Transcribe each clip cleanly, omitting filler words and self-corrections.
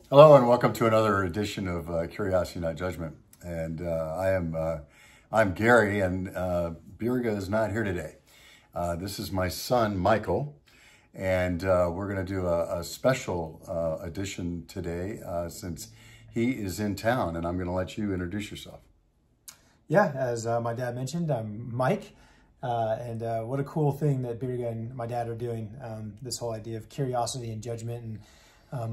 Hello and welcome to another edition of Curiosity Not Judgment. And I'm Gary, and Birga is not here today. This is my son Michael, and we're going to do a special edition today since he is in town. And I'm going to let you introduce yourself. Yeah, as my dad mentioned, I'm Mike, and what a cool thing that Birga and my dad are doing. This whole idea of curiosity and judgment and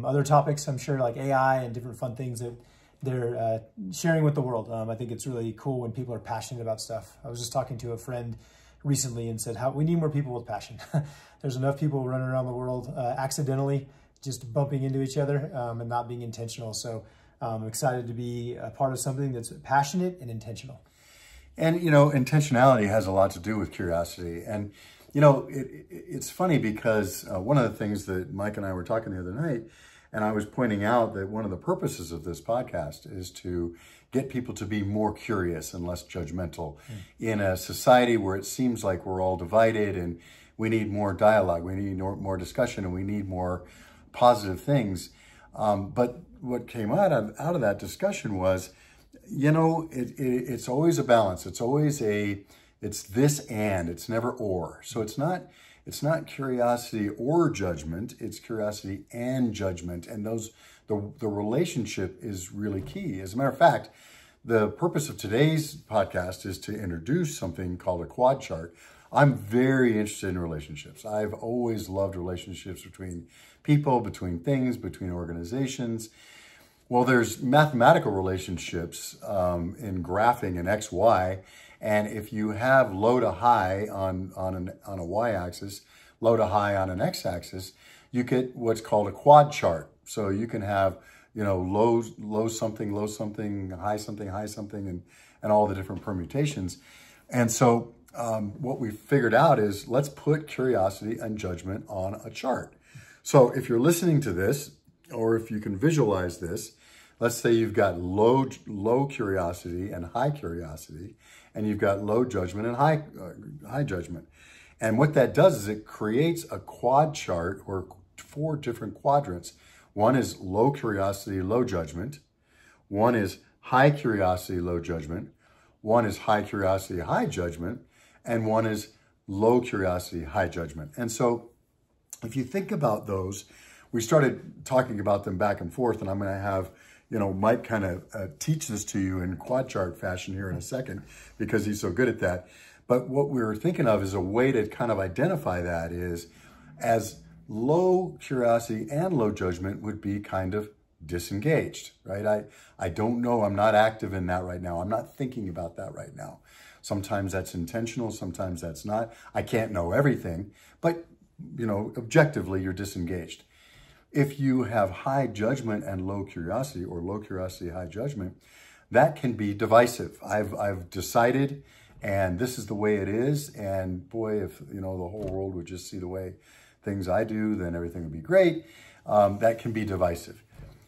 other topics, I'm sure, like AI and different fun things that they're sharing with the world. I think it's really cool when people are passionate about stuff. I was just talking to a friend recently and said, we need more people with passion. There's enough people running around the world accidentally, just bumping into each other and not being intentional. So I'm excited to be a part of something that's passionate and intentional. And, you know, intentionality has a lot to do with curiosity. And, you know, it's funny because one of the things that Mike and I were talking the other night, and I was pointing out that one of the purposes of this podcast is to get people to be more curious and less judgmental in a society where it seems like we're all divided and we need more dialogue, we need more discussion, and we need more positive things. But what came out of that discussion was, you know, it's always a balance. It's always it's this and, it's never or. So it's not curiosity or judgment, it's curiosity and judgment. And the relationship is really key. As a matter of fact, the purpose of today's podcast is to introduce something called a quad chart. I'm very interested in relationships. I've always loved relationships between people, between things, between organizations. Well, there's mathematical relationships in graphing and X, Y. And if you have low to high on a y-axis, low to high on an x-axis, you get what's called a quad chart. So you can have, you know, low something, high something, and all the different permutations. And so what we figured out is let's put curiosity and judgment on a chart. So if you're listening to this, or if you can visualize this, let's say you've got low curiosity and high curiosity, and you've got low judgment and high judgment. And what that does is it creates a quad chart or 4 different quadrants. One is low curiosity, low judgment. One is high curiosity, low judgment. One is high curiosity, high judgment. And one is low curiosity, high judgment. And so if you think about those, we started talking about them back and forth, and I'm going to have, you know, Mike kind of teach this to you in quad chart fashion here in a second because he's so good at that. But what we were thinking of is a way to kind of identify that is as low curiosity and low judgment would be kind of disengaged, right? I don't know. I'm not active in that right now. I'm not thinking about that right now. Sometimes that's intentional. Sometimes that's not. I can't know everything, but, you know, objectively, you're disengaged. If you have high judgment and low curiosity, or low curiosity, high judgment, that can be divisive. I've decided, and this is the way it is. And boy, if, you know, the whole world would just see the way things I do, then everything would be great. That can be divisive.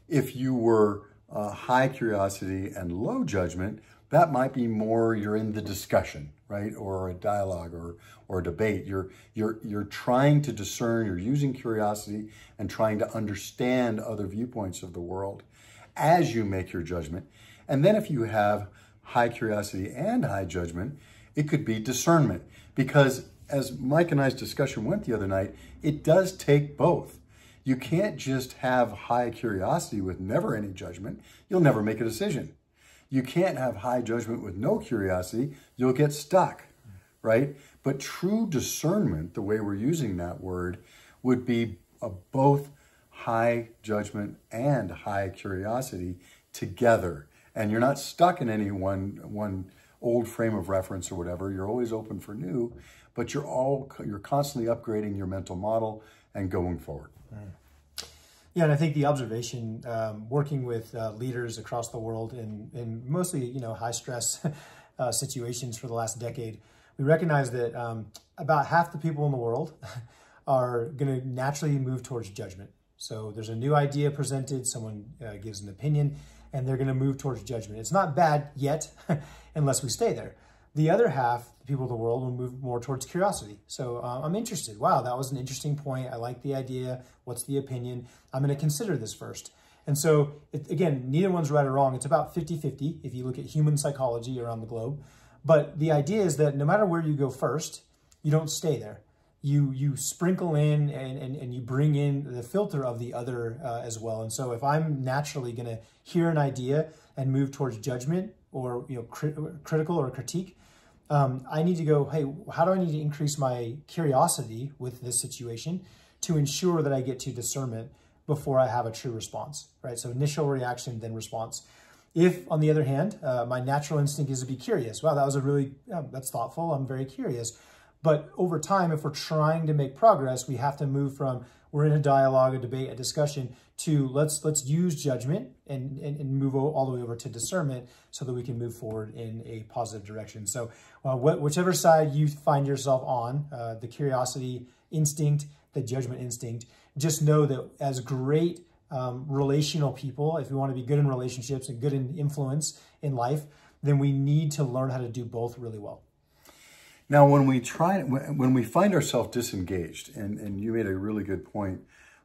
If you were high curiosity and low judgment, that might be more you're in the discussion, right? Or a dialogue or a debate. You're trying to discern, you're using curiosity and trying to understand other viewpoints of the world as you make your judgment. And then if you have high curiosity and high judgment, it could be discernment. Because as Mike and I's discussion went the other night, it does take both. You can't just have high curiosity with never any judgment. You'll never make a decision. You can't have high judgment with no curiosity. You'll get stuck, right? But true discernment, the way we're using that word, would be both high judgment and high curiosity together. And you're not stuck in any one old frame of reference or whatever. You're always open for new, but you're constantly upgrading your mental model and going forward. Yeah, and I think the observation, working with leaders across the world in mostly, you know, high stress situations for the last decade, we recognize that about half the people in the world are going to naturally move towards judgment. So there's a new idea presented, someone gives an opinion, and they're going to move towards judgment. It's not bad yet, unless we stay there. The other half, the people of the world, will move more towards curiosity. So I'm interested. Wow, that was an interesting point. I like the idea. What's the opinion? I'm going to consider this first. And so, again, neither one's right or wrong. It's about 50-50 if you look at human psychology around the globe. But the idea is that no matter where you go first, you don't stay there. You sprinkle in and you bring in the filter of the other as well. And so if I'm naturally going to hear an idea and move towards judgment or critical or critique, I need to go, hey, how do I need to increase my curiosity with this situation to ensure that I get to discernment before I have a true response, right? So initial reaction, then response. If, on the other hand, my natural instinct is to be curious, wow, that was that's thoughtful, I'm very curious. But over time, if we're trying to make progress, we have to move from we're in a dialogue, a debate, a discussion to let's use judgment and move all the way over to discernment so that we can move forward in a positive direction. So whichever side you find yourself on, the curiosity instinct, the judgment instinct, just know that as great relational people, if we want to be good in relationships and good in influence in life, then we need to learn how to do both really well. Now, when we find ourselves disengaged, and you made a really good point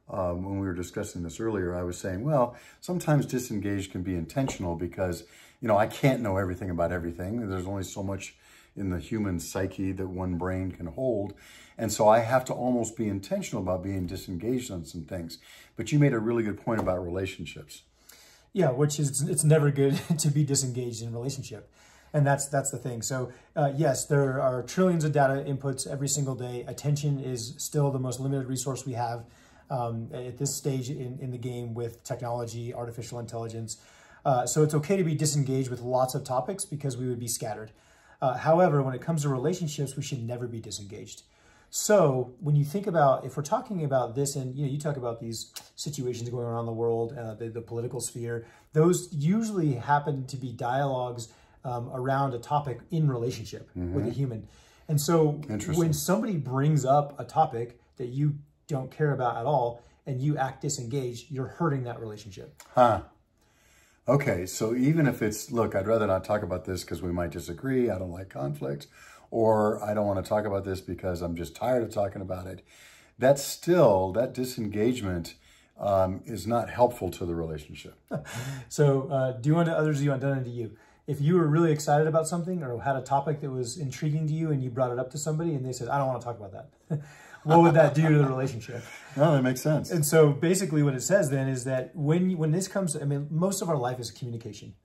when we were discussing this earlier, I was saying, well, sometimes disengaged can be intentional because, I can't know everything about everything. There's only so much in the human psyche that one brain can hold. And so I have to almost be intentional about being disengaged on some things. But you made a really good point about relationships. Yeah, which is, it's never good to be disengaged in a relationship. And that's the thing. So yes, there are trillions of data inputs every single day. Attention is still the most limited resource we have at this stage in the game with technology, artificial intelligence. So it's okay to be disengaged with lots of topics because we would be scattered. However, when it comes to relationships, we should never be disengaged. So when you think about, if we're talking about this, and you talk about these situations going around the world, the political sphere, those usually happen to be dialogues around a topic in relationship with a human. And so when somebody brings up a topic that you don't care about at all and you act disengaged, you're hurting that relationship. Okay, so even if it's, look, I'd rather not talk about this because we might disagree, I don't like conflict, or I don't want to talk about this because I'm just tired of talking about it, that's still, that disengagement is not helpful to the relationship. So do unto others as you want done unto you. If you were really excited about something or had a topic that was intriguing to you and you brought it up to somebody and they said, I don't want to talk about that, what would that do to the relationship? No, that makes sense. And so basically what it says then is that when this comes, I mean, most of our life is communication.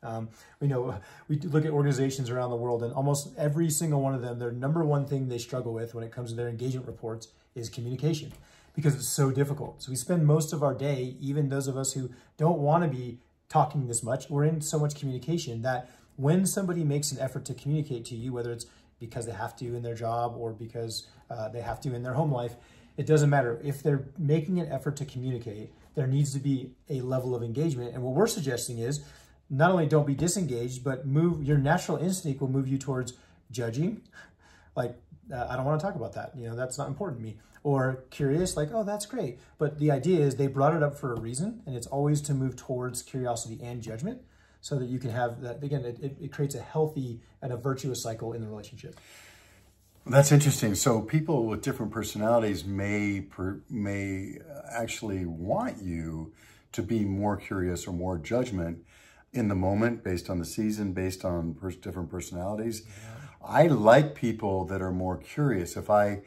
We look at organizations around the world and almost every single one of them, their number one thing they struggle with when it comes to their engagement reports is communication because it's so difficult. So we spend most of our day, even those of us who don't want to be talking this much, we're in so much communication that when somebody makes an effort to communicate to you, whether it's because they have to in their job or because they have to in their home life, it doesn't matter. If they're making an effort to communicate, there needs to be a level of engagement. And what we're suggesting is not only don't be disengaged, but your natural instinct will move you towards judging. Like, I don't want to talk about that. That's not important to me. Or curious, like, oh, that's great. But the idea is they brought it up for a reason, and it's always to move towards curiosity and judgment, so that you can have that, again, it creates a healthy and a virtuous cycle in the relationship. That's interesting. So people with different personalities may actually want you to be more curious or more judgment in the moment, based on the season, based on different personalities. Yeah. I like people that are more curious. If I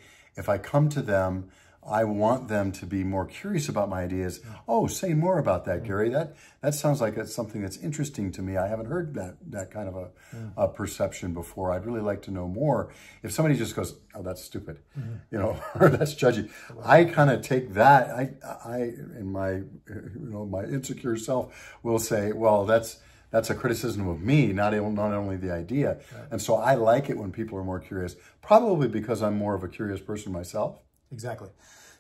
come to them, I want them to be more curious about my ideas. Oh, say more about that, Gary. That sounds like it's something that's interesting to me. I haven't heard that kind of a perception before. I'd really like to know more. If somebody just goes, oh, that's stupid, or that's judgy, I kind of take that. I in my my insecure self will say, well, that's a criticism of me, not only the idea. Right. And so I like it when people are more curious, probably because I'm more of a curious person myself. Exactly.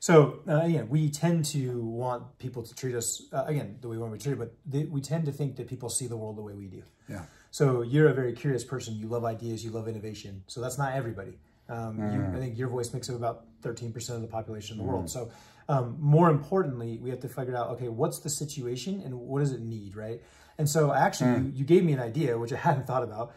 So again, we tend to want people to treat us, again, the way we want to be treated, but we tend to think that people see the world the way we do. Yeah. So you're a very curious person. You love ideas. You love innovation. So that's not everybody. I think your voice makes up about 13% of the population in the world. So more importantly, we have to figure out, okay, what's the situation and what does it need, right? And so actually, you gave me an idea, which I hadn't thought about,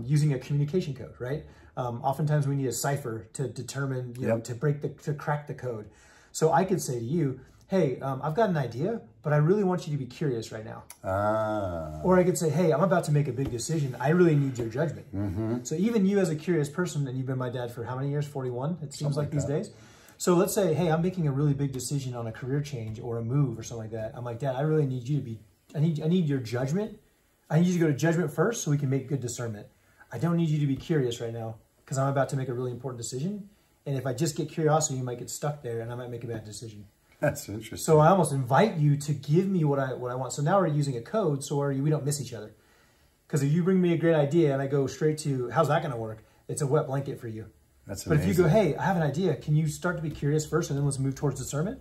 using a communication code, right? Oftentimes we need a cipher to determine, to crack the code. So I could say to you, hey, I've got an idea, but I really want you to be curious right now. Ah. Or I could say, hey, I'm about to make a big decision. I really need your judgment. Mm-hmm. So even you as a curious person, and you've been my dad for how many years? 41, it seems like these days. So let's say, hey, I'm making a really big decision on a career change or a move or something like that. I'm like, Dad, I really need you to be, I need your judgment. I need you to go to judgment first so we can make good discernment. I don't need you to be curious right now because I'm about to make a really important decision. And if I just get curiosity, you might get stuck there and I might make a bad decision. That's interesting. So I almost invite you to give me what I want. So now we're using a code so we don't miss each other. Because if you bring me a great idea and I go straight to, how's that going to work? It's a wet blanket for you. That's amazing. But if you go, hey, I have an idea. Can you start to be curious first and then let's move towards discernment?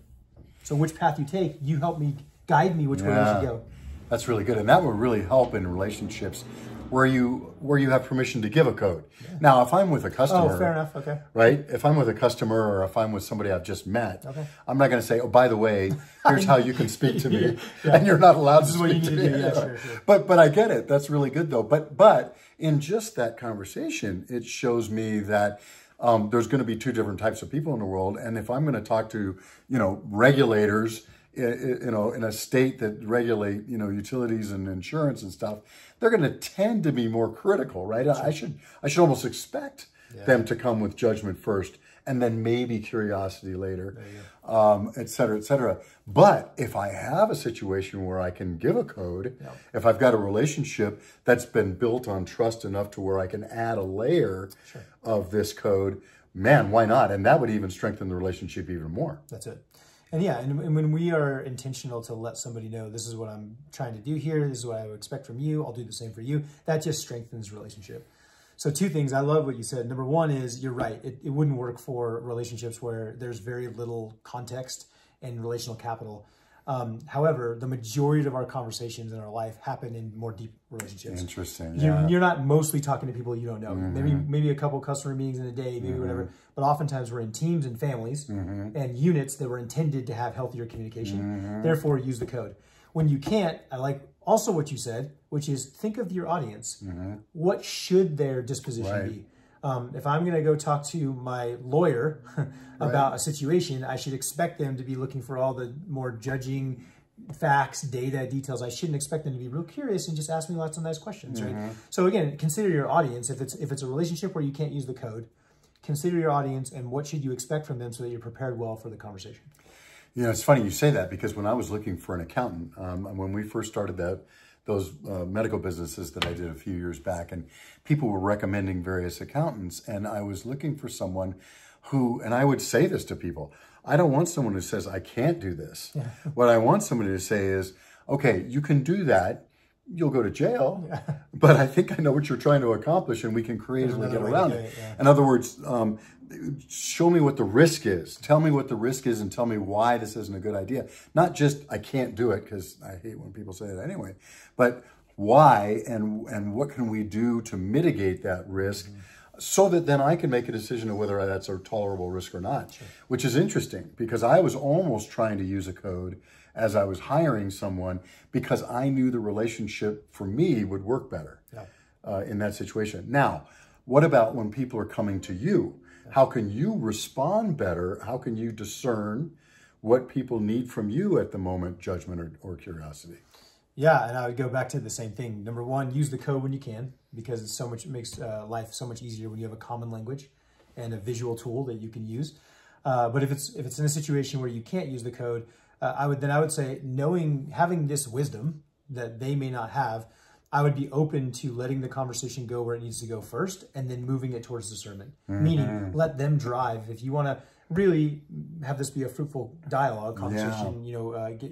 So which path you take, you help me, guide me which way we should go. That's really good. And that would really help in relationships where you have permission to give a code. Yeah. Now, if I'm with a customer. Oh, fair enough. Okay. Right? If I'm with a customer or if I'm with somebody I've just met, okay. I'm not going to say, oh, by the way, here's how you can speak to me. Yeah. And you're not allowed to speak to me. Yeah, sure. But I get it. That's really good, though. But in just that conversation, it shows me that there's going to be two different types of people in the world. And if I'm going to talk to, regulators, in a state that regulate, utilities and insurance and stuff, they're going to tend to be more critical, right? Sure. I should almost expect them to come with judgment first and then maybe curiosity later, et cetera, et cetera. But if I have a situation where I can give a code, if I've got a relationship that's been built on trust enough to where I can add a layer of this code, man, why not? And that would even strengthen the relationship even more. That's it. And and when we are intentional to let somebody know, this is what I'm trying to do here, this is what I would expect from you, I'll do the same for you, that just strengthens relationship. So two things, I love what you said. Number one is, you're right, it wouldn't work for relationships where there's very little context and relational capital. However, the majority of our conversations in our life happen in more deep relationships. Interesting. You're not mostly talking to people you don't know. Maybe a couple customer meetings in a day, maybe whatever. But oftentimes we're in teams and families and units that were intended to have healthier communication. Therefore, use the code. When you can't, I like also what you said, which is think of your audience. What should their disposition be? If I'm going to go talk to my lawyer about a situation, I should expect them to be looking for all the more judging facts, data, details. I shouldn't expect them to be real curious and just ask me lots of nice questions, right? So again, consider your audience. If it's a relationship where you can't use the code, consider your audience and what should you expect from them so that you're prepared well for the conversation. It's funny you say that because when I was looking for an accountant, when we first started those medical businesses that I did a few years back, and people were recommending various accountants, and I was looking for someone who, and I would say this to people, I don't want someone who says, I can't do this. What I want somebody to say is, okay, you can do that, you'll go to jail, but I think I know what you're trying to accomplish and we can creatively get around it. In other words, show me what the risk is. Tell me what the risk is and tell me why this isn't a good idea. Not just, I can't do it, because I hate when people say it anyway, but why and what can we do to mitigate that risk so that then I can make a decision of whether that's a tolerable risk or not, which is interesting because I was almost trying to use a code as I was hiring someone because I knew the relationship for me would work better in that situation. Now, what about when people are coming to you? How can you respond better? How can you discern what people need from you at the moment, judgment or curiosity? Yeah, and I would go back to the same thing. Number one, use the code when you can, because it makes life so much easier when you have a common language and a visual tool that you can use. But if it's in a situation where you can't use the code, I would say having this wisdom that they may not have, I would be open to letting the conversation go where it needs to go first and then moving it towards discernment. Meaning, let them drive. If you want to really have this be a fruitful dialogue, conversation,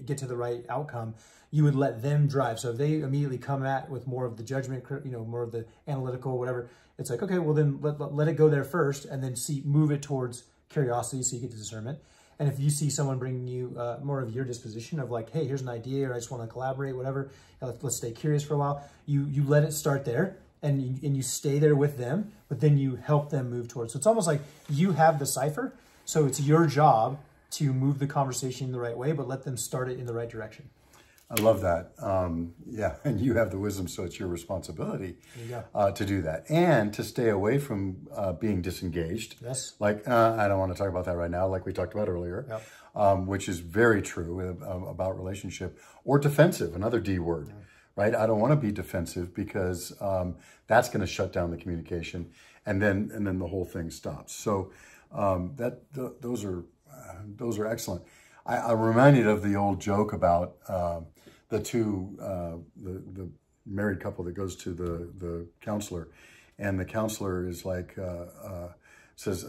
get to the right outcome, you would let them drive. So if they immediately come at with more of the judgment, more of the analytical, whatever, it's like, okay, well then let it go there first and then move it towards curiosity so you get to discernment. And if you see someone bringing you more of your disposition of like, hey, here's an idea, or I just want to collaborate, whatever, let's stay curious for a while, you let it start there and you stay there with them, but then you help them move towards. So it's almost like you have the cipher, so it's your job to move the conversation in the right way, but let them start it in the right direction. I love that. Yeah, and you have the wisdom, so it's your responsibility to do that and to stay away from being disengaged. Yes. Like, I don't want to talk about that right now, like we talked about earlier, which is very true about relationship, or defensive, another D word, right? I don't want to be defensive because that's going to shut down the communication, and then the whole thing stops. So those are excellent. I'm reminded of the old joke about the married couple that goes to the counselor, and the counselor is like says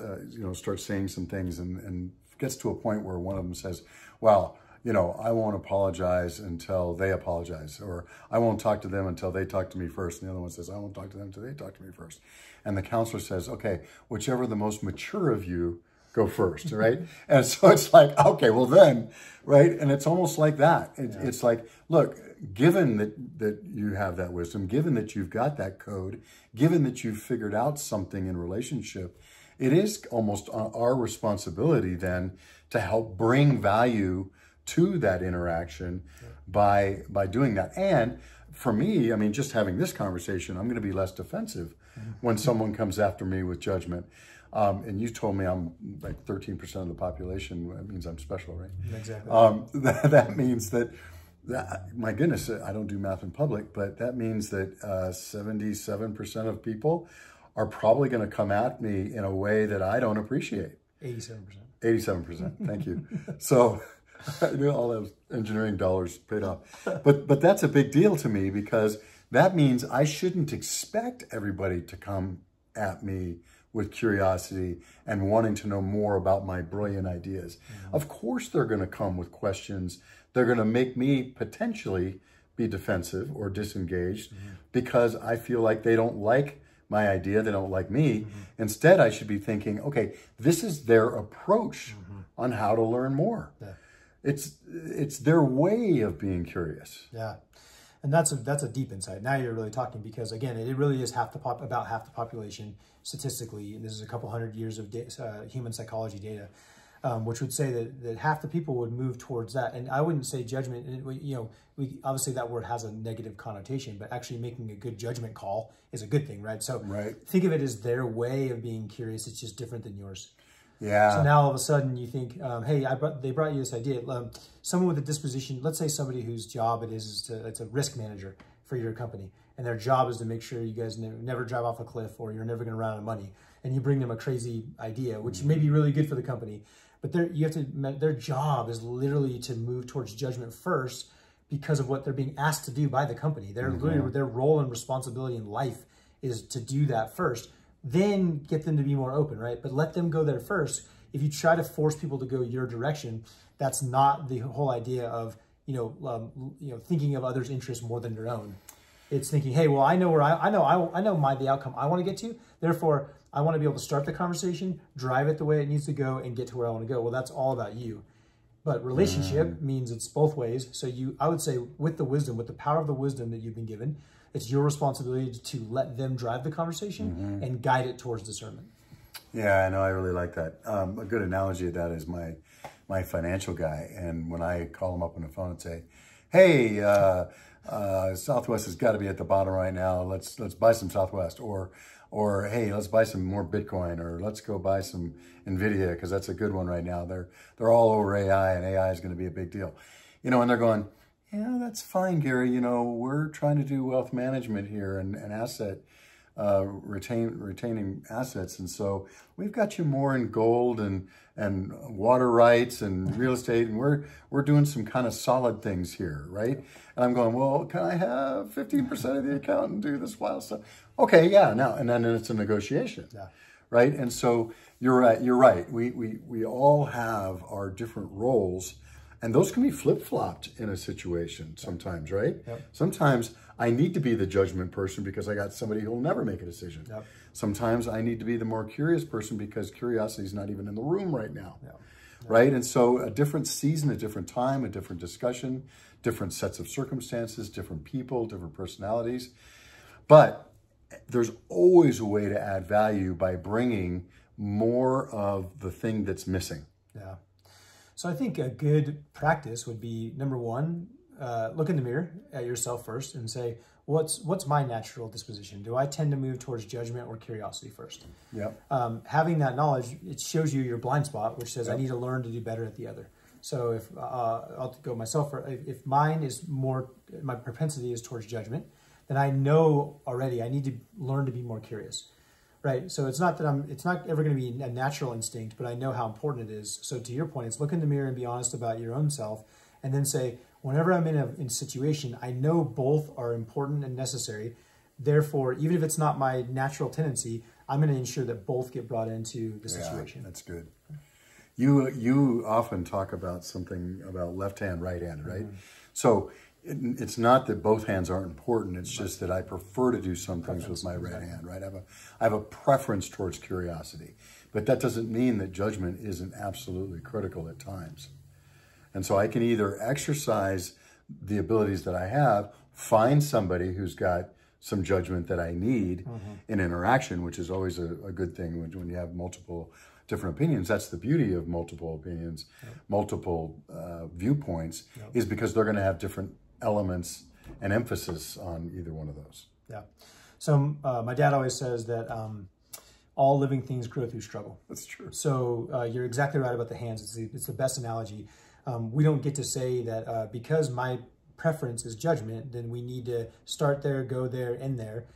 starts saying some things and gets to a point where one of them says, well, I won't apologize until they apologize, or I won't talk to them until they talk to me first. And the other one says, I won't talk to them until they talk to me first. And the counselor says, okay, whichever the most mature of you go first, right? And so it's like, okay, well then, right? And it's almost like that. It's like, look, given that you have that wisdom, given that you've got that code, given that you've figured out something in relationship, it is almost our responsibility then to help bring value to that interaction by doing that. And for me, I mean, just having this conversation, I'm going to be less defensive when someone comes after me with judgment. And you told me I'm like 13% of the population. That means I'm special, right? Exactly. That means that, my goodness, I don't do math in public, but that means that 77% of people are probably going to come at me in a way that I don't appreciate. 87%. 87%. Thank you. So I knew all those engineering dollars paid off. But that's a big deal to me, because that means I shouldn't expect everybody to come at me with curiosity and wanting to know more about my brilliant ideas. Of course, they're going to come with questions. They're going to make me potentially be defensive or disengaged because I feel like they don't like my idea. They don't like me. Instead, I should be thinking, okay, this is their approach on how to learn more. It's their way of being curious. Yeah. And that's a deep insight. Now you're really talking, because again, it really is about half the population statistically. And this is a couple hundred years of human psychology data, which would say that half the people would move towards that. And I wouldn't say judgment. We obviously that word has a negative connotation, but actually making a good judgment call is a good thing, right? So think of it as their way of being curious. It's just different than yours. Yeah. So now all of a sudden you think, hey, they brought you this idea. Someone with a disposition, let's say somebody whose job it's a risk manager for your company, and their job is to make sure you guys never drive off a cliff, or you're never going to run out of money. And you bring them a crazy idea, which may be really good for the company, but their job is literally to move towards judgment first because of what they're being asked to do by the company. Their role and responsibility in life is to do that first. Then get them to be more open, right? But let them go there first. If you try to force people to go your direction, that's not the whole idea of thinking of others' interests more than your own. It's thinking, hey, well, I know the outcome I want to get to. Therefore, I want to be able to start the conversation, drive it the way it needs to go, and get to where I want to go. Well, that's all about you. But relationship means it's both ways. So I would say, with the power of the wisdom that you've been given, it's your responsibility to let them drive the conversation and guide it towards discernment. Yeah, I know. I really like that. A good analogy of that is my financial guy. And when I call him up on the phone and say, hey, Southwest has got to be at the bottom right now. Let's buy some Southwest. Or hey, let's buy some more Bitcoin, or let's go buy some NVIDIA, because that's a good one right now. They're all over AI, and AI is going to be a big deal. And they're going, yeah, that's fine, Gary. We're trying to do wealth management here and asset retaining assets. And so we've got you more in gold and water rights and real estate. And we're doing some kind of solid things here, right? And I'm going, well, can I have 15% of the account and do this wild stuff? Okay, yeah, now, and then it's a negotiation, right? And so you're right. We all have our different roles. And those can be flip-flopped in a situation sometimes, right? Sometimes I need to be the judgment person because I got somebody who will never make a decision. Sometimes I need to be the more curious person because curiosity is not even in the room right now, right? And so a different season, a different time, a different discussion, different sets of circumstances, different people, different personalities. But there's always a way to add value by bringing more of the thing that's missing. So I think a good practice would be, number one, look in the mirror at yourself first and say, what's my natural disposition? Do I tend to move towards judgment or curiosity first? Yep. Having that knowledge, it shows you your blind spot, which says Yep. I need to learn to do better at the other. So if I'll go myself, if mine is more, my propensity is towards judgment, then I know already I need to learn to be more curious, right? So it's not that it's not ever going to be a natural instinct, but I know how important it is. So to your point, it's look in the mirror and be honest about your own self, and then say, whenever I'm in a situation, I know both are important and necessary. Therefore, even if it's not my natural tendency, I'm going to ensure that both get brought into the situation. That's good. You often talk about something about left hand, right hand, right? Mm-hmm. So it's not that both hands aren't important. It's just that I prefer to do some things with my right hand, right? I have a preference towards curiosity, but that doesn't mean that judgment isn't absolutely critical at times. And so I can either exercise the abilities that I have, find somebody who's got some judgment that I need in interaction, which is always a good thing when you have multiple different opinions. That's the beauty of multiple opinions, multiple viewpoints, is because they're going to have different elements and emphasis on either one of those. Yeah. So my dad always says that all living things grow through struggle. That's true. So you're exactly right about the hands. It's the best analogy. We don't get to say that because my preference is judgment, then we need to start there, go there, end there.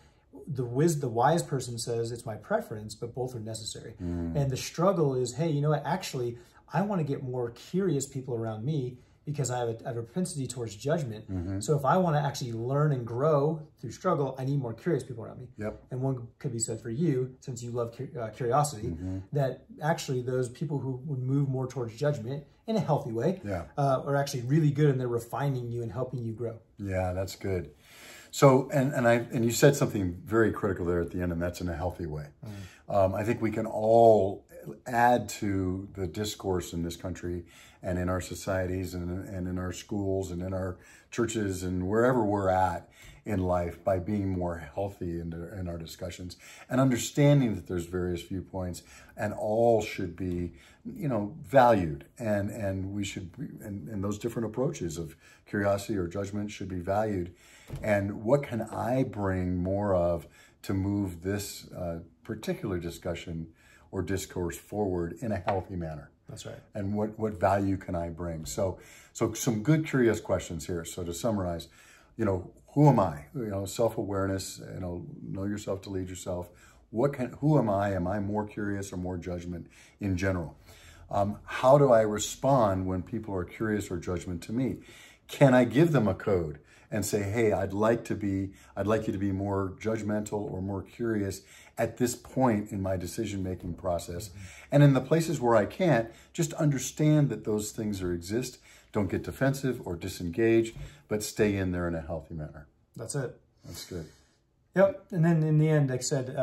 The wise person says it's my preference, but both are necessary. And the struggle is, hey, you know what? Actually, I want to get more curious people around me because I have a propensity towards judgment. So if I want to actually learn and grow through struggle, I need more curious people around me. Yep. And one could be said for you, since you love curiosity, that actually those people who would move more towards judgment in a healthy way are actually really good, and they're refining you and helping you grow. Yeah, that's good. So, and you said something very critical there at the end, and that's in a healthy way. I think we can all add to the discourse in this country and in our societies and in our schools and in our churches and wherever we're at in life by being more healthy in our discussions and understanding that there's various viewpoints and all should be, valued, and we should be, and those different approaches of curiosity or judgment should be valued. And what can I bring more of to move this particular discussion or discourse forward in a healthy manner? That's right. And what value can I bring? So some good curious questions here. So to summarize, who am I? Self-awareness, know yourself to lead yourself. Who am I? Am I more curious or more judgment in general? How do I respond when people are curious or judgment to me? Can I give them a code and say, hey, I'd like you to be more judgmental or more curious at this point in my decision-making process. And in the places where I can't, just understand that those things exist. Don't get defensive or disengage, but stay in there in a healthy manner. That's it. That's good. Yep. And then in the end, like I said,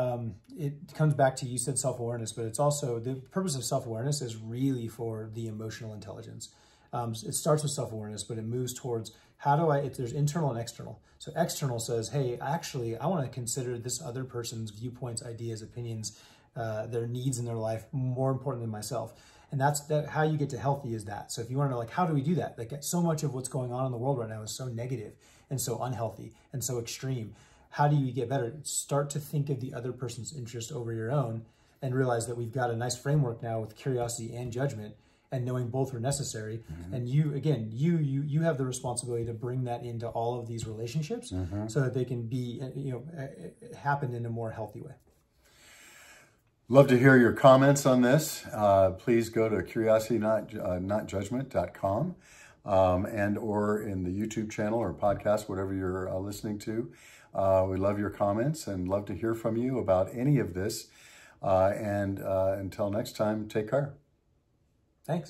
it comes back to, you said self-awareness, but it's also, the purpose of self-awareness is really for the emotional intelligence. It starts with self-awareness, but it moves towards if there's internal and external. So external says, hey, actually, I want to consider this other person's viewpoints, ideas, opinions, their needs in their life more important than myself. And that's how you get to healthy is that. So if you want to know, how do we do that? So much of what's going on in the world right now is so negative and so unhealthy and so extreme. How do you get better? Start to think of the other person's interest over your own and realize that we've got a nice framework now with curiosity and judgment, and knowing both are necessary. And you have the responsibility to bring that into all of these relationships so that they can be, happen in a more healthy way. Love to hear your comments on this. Please go to curiositynotjudgment.com and or in the YouTube channel or podcast, whatever you're listening to. We love your comments and love to hear from you about any of this. And until next time, take care. Thanks.